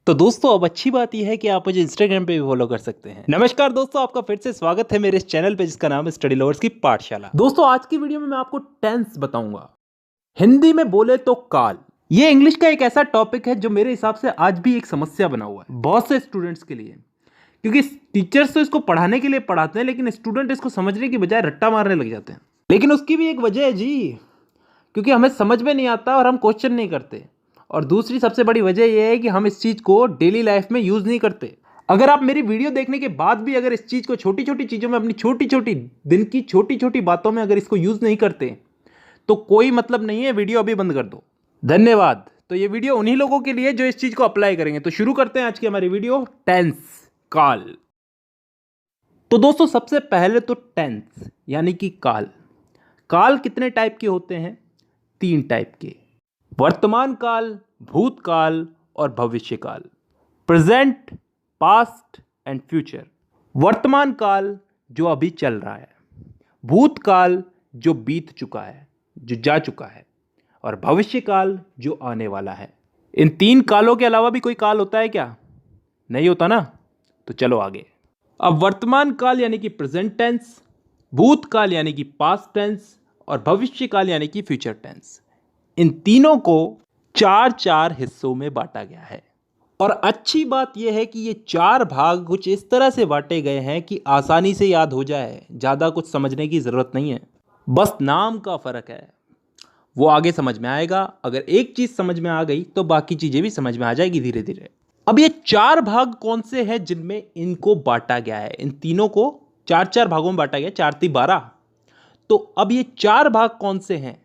तो दोस्तों अब अच्छी बात यह है कि आप मुझे इंस्टाग्राम पे भी फॉलो कर सकते हैं। नमस्कार दोस्तों, आपका फिर से स्वागत है मेरे इस चैनल पे जिसका नाम है स्टडी लवर्स की पाठशाला। दोस्तों आज की वीडियो में मैं आपको टेंस बताऊंगा। हिंदी में बोले तो काल। ये इंग्लिश का एक ऐसा टॉपिक है जो मेरे हिसाब से आज भी एक समस्या बना हुआ है बहुत से स्टूडेंट्स के लिए, क्योंकि टीचर्स तो इसको पढ़ाने के लिए पढ़ाते हैं लेकिन स्टूडेंट इसको समझने की बजाय रट्टा मारने लग जाते हैं। लेकिन उसकी भी एक वजह है जी, क्योंकि हमें समझ में नहीं आता और हम क्वेश्चन नहीं करते। और दूसरी सबसे बड़ी वजह यह है कि हम इस चीज़ को डेली लाइफ में यूज़ नहीं करते। अगर आप मेरी वीडियो देखने के बाद भी अगर इस चीज़ को छोटी छोटी चीज़ों में, अपनी छोटी छोटी दिन की छोटी छोटी बातों में अगर इसको यूज़ नहीं करते तो कोई मतलब नहीं है, वीडियो अभी बंद कर दो। धन्यवाद। तो ये वीडियो उन्हीं लोगों के लिए जो इस चीज़ को अप्लाई करेंगे। तो शुरू करते हैं आज की हमारी वीडियो, टेंस, काल। तो दोस्तों सबसे पहले तो टेंस यानी कि काल। काल कितने टाइप के होते हैं? 3 टाइप के, वर्तमान काल, भूतकाल और भविष्य काल। Present, past and future. वर्तमान काल जो अभी चल रहा है, भूतकाल जो बीत चुका है, जो जा चुका है, और भविष्य काल जो आने वाला है। इन 3 कालों के अलावा भी कोई काल होता है क्या? नहीं होता ना। तो चलो आगे। अब वर्तमान काल यानी कि प्रेजेंट टेंस, भूतकाल यानी कि पास्ट टेंस और भविष्य काल यानी कि फ्यूचर टेंस। इन तीनों को 4 हिस्सों में बांटा गया है। और अच्छी बात यह है कि ये 4 भाग कुछ इस तरह से बांटे गए हैं कि आसानी से याद हो जाए, ज़्यादा कुछ समझने की ज़रूरत नहीं है, बस नाम का फ़र्क है। वो आगे समझ में आएगा। अगर एक चीज़ समझ में आ गई तो बाकी चीज़ें भी समझ में आ जाएगी धीरे धीरे। अब ये 4 भाग कौन से हैं जिनमें इनको बांटा गया है? इन तीनों को 4 भागों में बांटा गया, 4 × 12। तो अब ये 4 भाग कौन से हैं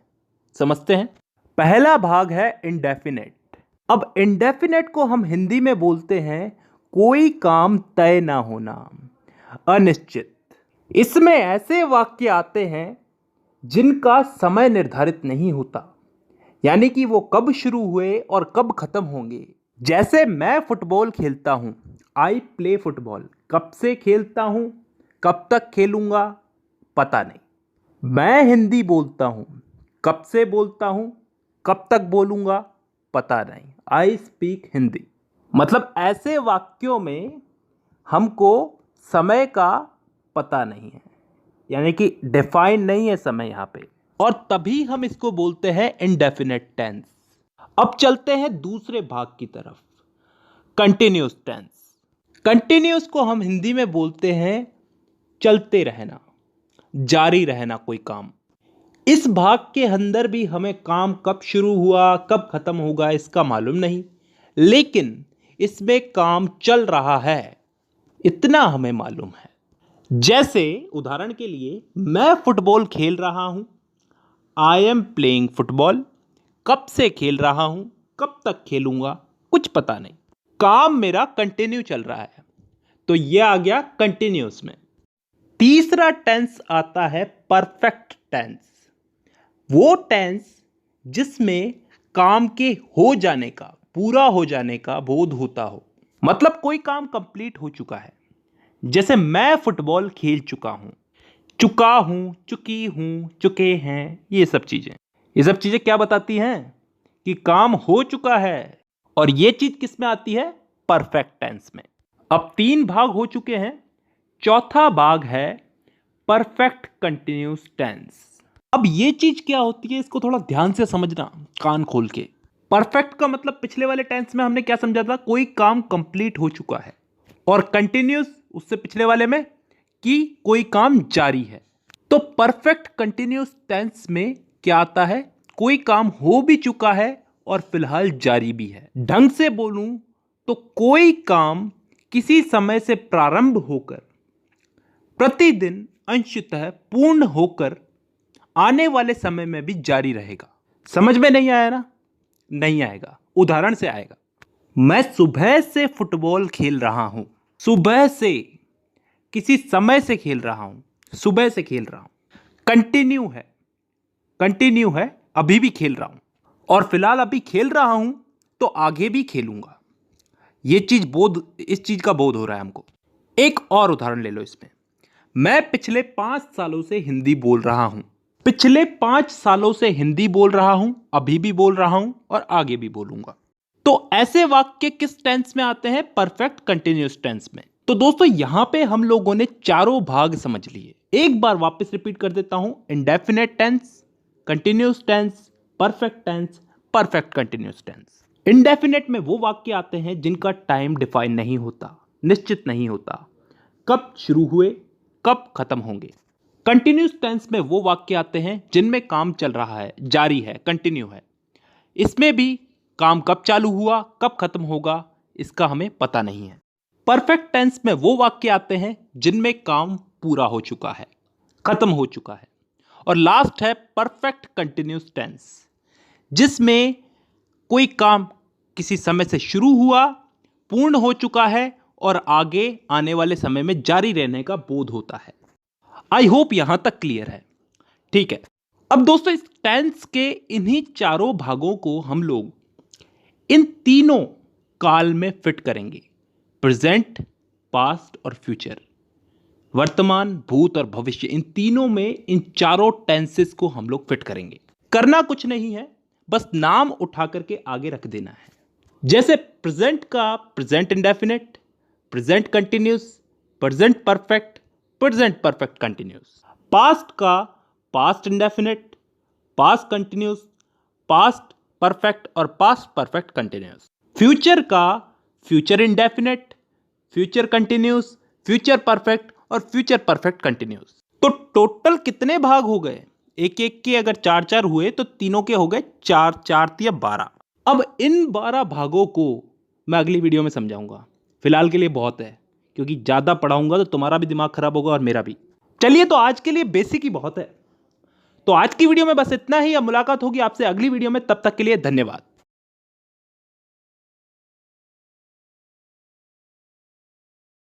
समझते हैं। पहला भाग है इंडेफिनेट। अब इंडेफिनेट को हम हिंदी में बोलते हैं कोई काम तय ना होना, अनिश्चित। इसमें ऐसे वाक्य आते हैं जिनका समय निर्धारित नहीं होता, यानी कि वो कब शुरू हुए और कब खत्म होंगे। जैसे मैं फुटबॉल खेलता हूं, आई प्ले फुटबॉल। कब से खेलता हूं, कब तक खेलूंगा, पता नहीं। मैं हिंदी बोलता हूं, कब से बोलता हूं, कब तक बोलूंगा, पता नहीं। I speak Hindi. मतलब ऐसे वाक्यों में हमको समय का पता नहीं है, यानी कि डिफाइन नहीं है समय यहां पे, और तभी हम इसको बोलते हैं इंडेफिनेट टेंस। अब चलते हैं दूसरे भाग की तरफ, कंटिन्यूस टेंस। कंटिन्यूस को हम हिंदी में बोलते हैं चलते रहना, जारी रहना कोई काम। इस भाग के अंदर भी हमें काम कब शुरू हुआ कब खत्म होगा इसका मालूम नहीं, लेकिन इसमें काम चल रहा है इतना हमें मालूम है। जैसे उदाहरण के लिए, मैं फुटबॉल खेल रहा हूं, आई एम प्लेइंग फुटबॉल। कब से खेल रहा हूं, कब तक खेलूंगा, कुछ पता नहीं। काम मेरा कंटिन्यू चल रहा है, तो यह आ गया कंटिन्यूस में। तीसरा टेंस आता है परफेक्ट टेंस। वो टेंस जिसमें काम के हो जाने का, पूरा हो जाने का बोध होता हो, मतलब कोई काम कंप्लीट हो चुका है। जैसे मैं फुटबॉल खेल चुका हूं, चुका हूं, चुकी हूं, चुके हैं, ये सब चीजें क्या बताती हैं? कि काम हो चुका है। और ये चीज किस में आती है? परफेक्ट टेंस में। अब 3 भाग हो चुके हैं, चौथा भाग है परफेक्ट कंटिन्यूस टेंस। अब ये चीज क्या होती है, इसको थोड़ा ध्यान से समझना, कान खोल के। परफेक्ट का मतलब पिछले वाले टेंस में हमने क्या समझा था? कोई काम कंप्लीट हो चुका है। और कंटिन्यूस उससे पिछले वाले में कि कोई काम जारी है। तो परफेक्ट कंटिन्यूस टेंस में क्या आता है? कोई काम हो भी चुका है और फिलहाल जारी भी है। ढंग से बोलूं तो कोई काम किसी समय से प्रारंभ होकर प्रतिदिन अंशतः पूर्ण होकर आने वाले समय में भी जारी रहेगा। समझ में नहीं आया ना? नहीं आएगा, उदाहरण से आएगा। मैं सुबह से फुटबॉल खेल रहा हूं। सुबह से, किसी समय से खेल रहा हूं, सुबह से खेल रहा हूं। कंटिन्यू है, अभी भी खेल रहा हूं, और फिलहाल अभी खेल रहा हूं तो आगे भी खेलूंगा। इस चीज का बोध हो रहा है हमको। एक और उदाहरण ले लो इसमें। मैं पिछले 5 सालों से हिंदी बोल रहा हूं। पिछले 5 सालों से हिंदी बोल रहा हूं, अभी भी बोल रहा हूं और आगे भी बोलूंगा। तो ऐसे वाक्य किस टेंस में आते हैं? परफेक्ट कंटिन्यूअस टेंस में। तो दोस्तों यहां पे हम लोगों ने चारों भाग समझ लिए। एक बार वापस रिपीट कर देता हूं। Indefinite tense, continuous tense, perfect tense, perfect continuous tense. Indefinite में वो वाक्य आते हैं जिनका टाइम डिफाइन नहीं होता, निश्चित नहीं होता, कब शुरू हुए कब खत्म होंगे। कंटिन्यूअस टेंस में वो वाक्य आते हैं जिनमें काम चल रहा है, जारी है, कंटिन्यू है। इसमें भी काम कब चालू हुआ कब खत्म होगा इसका हमें पता नहीं है। परफेक्ट टेंस में वो वाक्य आते हैं जिनमें काम पूरा हो चुका है, खत्म हो चुका है। और लास्ट है परफेक्ट कंटिन्यूअस टेंस, जिसमें कोई काम किसी समय से शुरू हुआ, पूर्ण हो चुका है और आगे आने वाले समय में जारी रहने का बोध होता है। आई होप यहां तक क्लियर है। ठीक है, अब दोस्तों इस टेंस के इन्हीं चारों भागों को हम लोग इन तीनों काल में फिट करेंगे। प्रेजेंट, पास्ट और फ्यूचर, वर्तमान, भूत और भविष्य, इन तीनों में इन चारों टेंसेस को हम लोग फिट करेंगे। करना कुछ नहीं है, बस नाम उठा करके आगे रख देना है। जैसे प्रेजेंट का present indefinite, present continuous, present perfect, present perfect continuous. Past का past indefinite, past continuous, past perfect और पास्ट परफेक्ट कंटिन्यूस। फ्यूचर का future indefinite, future continuous, future perfect और फ्यूचर परफेक्ट कंटिन्यूस। तो टोटल कितने भाग हो गए? एक एक के अगर चार चार हुए तो तीनों के हो गए चार, चार या 12। अब इन 12 भागों को मैं अगली वीडियो में समझाऊंगा। फिलहाल के लिए बहुत है, क्योंकि ज़्यादा पढ़ाऊंगा तो तुम्हारा भी दिमाग खराब होगा और मेरा भी। चलिए, तो आज के लिए बेसिक ही बहुत है। तो आज की वीडियो में बस इतना ही। अब मुलाकात होगी आपसे अगली वीडियो में, तब तक के लिए धन्यवाद।